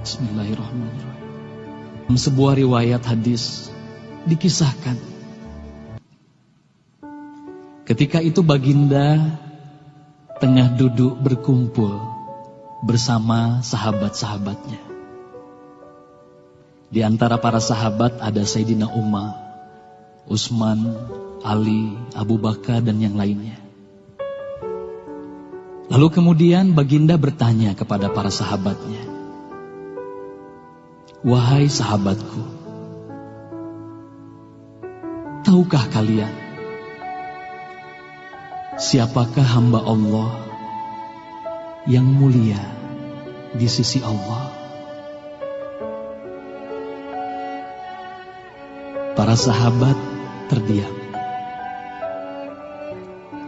Bismillahirrahmanirrahim. Dalam sebuah riwayat hadis dikisahkan, ketika itu baginda tengah duduk berkumpul bersama sahabat-sahabatnya. Di antara para sahabat ada Sayyidina Umar, Utsman, Ali, Abu Bakar dan yang lainnya. Lalu kemudian baginda bertanya kepada para sahabatnya, "Wahai sahabatku, tahukah kalian siapakah hamba Allah yang mulia di sisi Allah?" Para sahabat terdiam.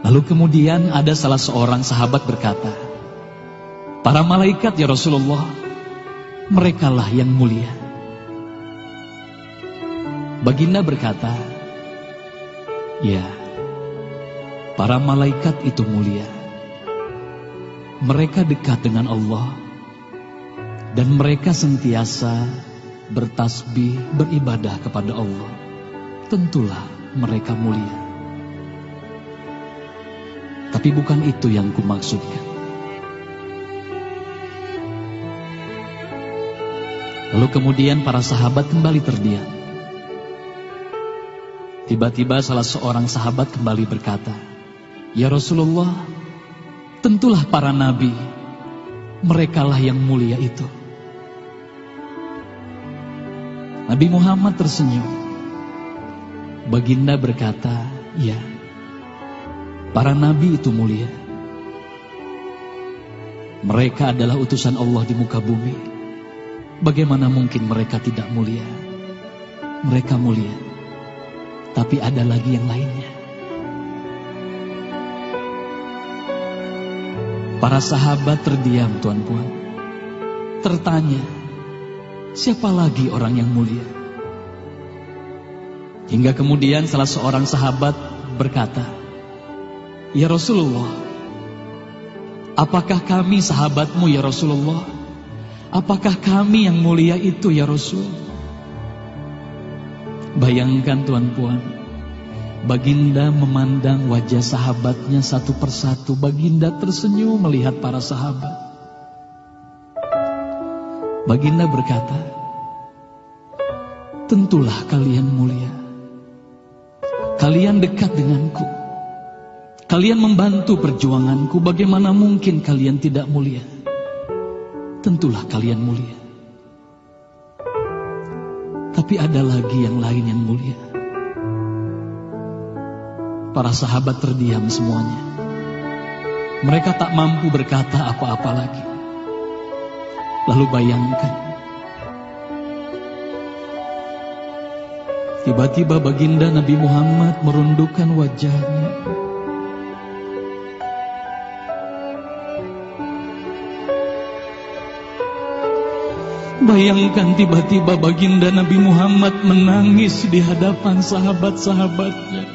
Lalu kemudian ada salah seorang sahabat berkata, "Para malaikat ya Rasulullah, merekalah yang mulia." Baginda berkata, "Ya, para malaikat itu mulia. Mereka dekat dengan Allah dan mereka sentiasa bertasbih, beribadah kepada Allah. Tentulah mereka mulia. Tapi bukan itu yang kumaksudkan." Lalu kemudian para sahabat kembali terdiam. Tiba-tiba salah seorang sahabat kembali berkata, "Ya Rasulullah, tentulah para nabi, merekalah yang mulia itu." Nabi Muhammad tersenyum. Baginda berkata, "Ya, para nabi itu mulia. Mereka adalah utusan Allah di muka bumi. Bagaimana mungkin mereka tidak mulia? Mereka mulia. Tapi ada lagi yang lainnya." Para sahabat terdiam, tuan-puan. Tertanya, siapa lagi orang yang mulia? Hingga kemudian salah seorang sahabat berkata, "Ya Rasulullah, apakah kami sahabatmu ya Rasulullah? Apakah kami yang mulia itu ya Rasul?" Bayangkan tuan-puan, baginda memandang wajah sahabatnya satu persatu. Baginda tersenyum melihat para sahabat. Baginda berkata, "Tentulah kalian mulia. Kalian dekat denganku. Kalian membantu perjuanganku. Bagaimana mungkin kalian tidak mulia? Tentulah kalian mulia. Tapi ada lagi yang lain yang mulia." Para sahabat terdiam semuanya. Mereka tak mampu berkata apa-apa lagi. Lalu bayangkan, tiba-tiba baginda Nabi Muhammad merundukkan wajahnya. Bayangkan tiba-tiba baginda Nabi Muhammad menangis di hadapan sahabat-sahabatnya.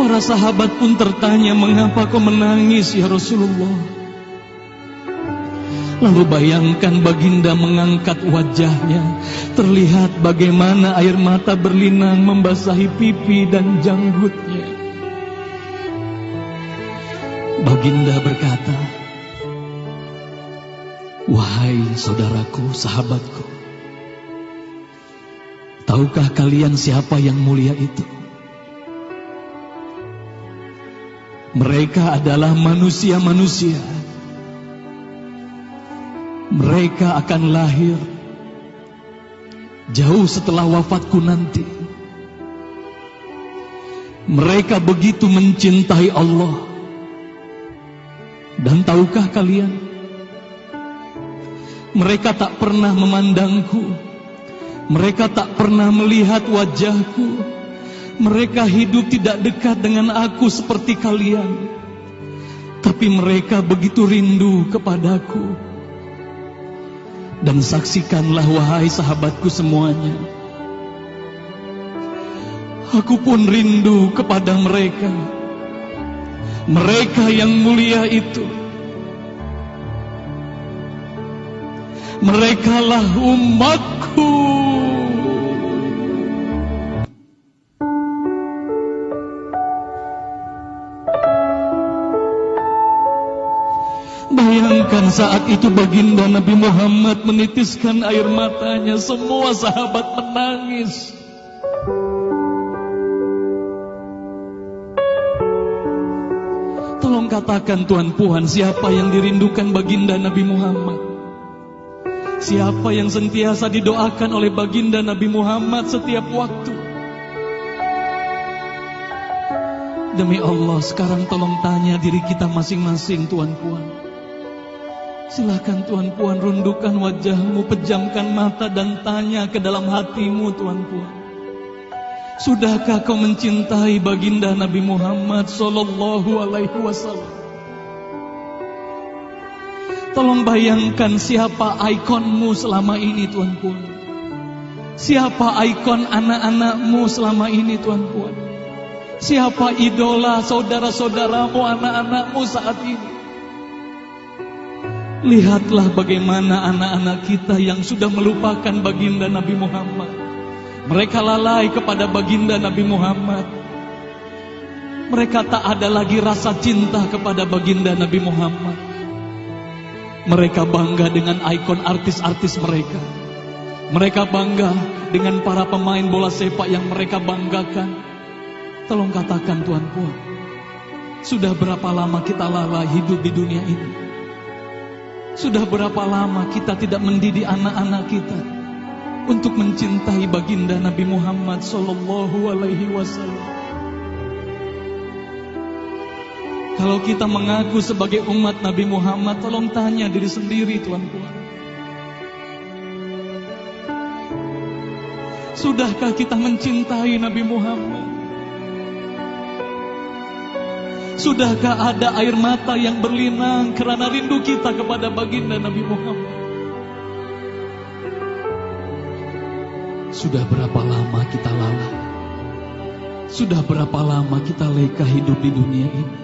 Para sahabat pun tertanya, "Mengapa kau menangis ya Rasulullah?" Lalu bayangkan baginda mengangkat wajahnya. Terlihat bagaimana air mata berlinang membasahi pipi dan janggutnya. Baginda berkata, "Wahai saudaraku, sahabatku, tahukah kalian siapa yang mulia itu? Mereka adalah manusia-manusia. Mereka akan lahir jauh setelah wafatku nanti. Mereka begitu mencintai Allah. Dan tahukah kalian, mereka tak pernah memandangku. Mereka tak pernah melihat wajahku. Mereka hidup tidak dekat dengan aku seperti kalian. Tapi mereka begitu rindu kepadaku. Dan saksikanlah wahai sahabatku semuanya, Aku pun rindu kepada mereka. Mereka yang mulia itu. Merekalah umatku. Bayangkan saat itu baginda Nabi Muhammad menitiskan air matanya, semua sahabat menangis. Tolong katakan Tuan Puan, siapa yang dirindukan baginda Nabi Muhammad? Siapa yang sentiasa didoakan oleh baginda Nabi Muhammad setiap waktu? Demi Allah, sekarang tolong tanya diri kita masing-masing Tuan Puan. Silakan Tuan Puan rundukkan wajahmu, pejamkan mata dan tanya ke dalam hatimu Tuan Puan. Sudahkah kau mencintai baginda Nabi Muhammad sallallahu alaihi wasallam? Tolong bayangkan siapa ikonmu selama ini Tuan Puan. Siapa ikon anak-anakmu selama ini Tuan Puan. Siapa idola saudara-saudaramu, anak-anakmu saat ini. Lihatlah bagaimana anak-anak kita yang sudah melupakan baginda Nabi Muhammad. Mereka lalai kepada baginda Nabi Muhammad. Mereka tak ada lagi rasa cinta kepada baginda Nabi Muhammad. Mereka bangga dengan ikon artis-artis mereka. Mereka bangga dengan para pemain bola sepak yang mereka banggakan. Tolong katakan Tuan Puan, sudah berapa lama kita lalai hidup di dunia ini? Sudah berapa lama kita tidak mendidik anak-anak kita untuk mencintai baginda Nabi Muhammad sallallahu alaihi wasallam? Kalau kita mengaku sebagai umat Nabi Muhammad, tolong tanya diri sendiri Tuan Puan. Sudahkah kita mencintai Nabi Muhammad? Sudahkah ada air mata yang berlinang karena rindu kita kepada baginda Nabi Muhammad? Sudah berapa lama kita lalai? Sudah berapa lama kita leka hidup di dunia ini?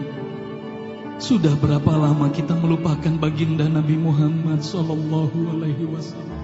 Sudah berapa lama kita melupakan baginda Nabi Muhammad sallallahu alaihi wasallam?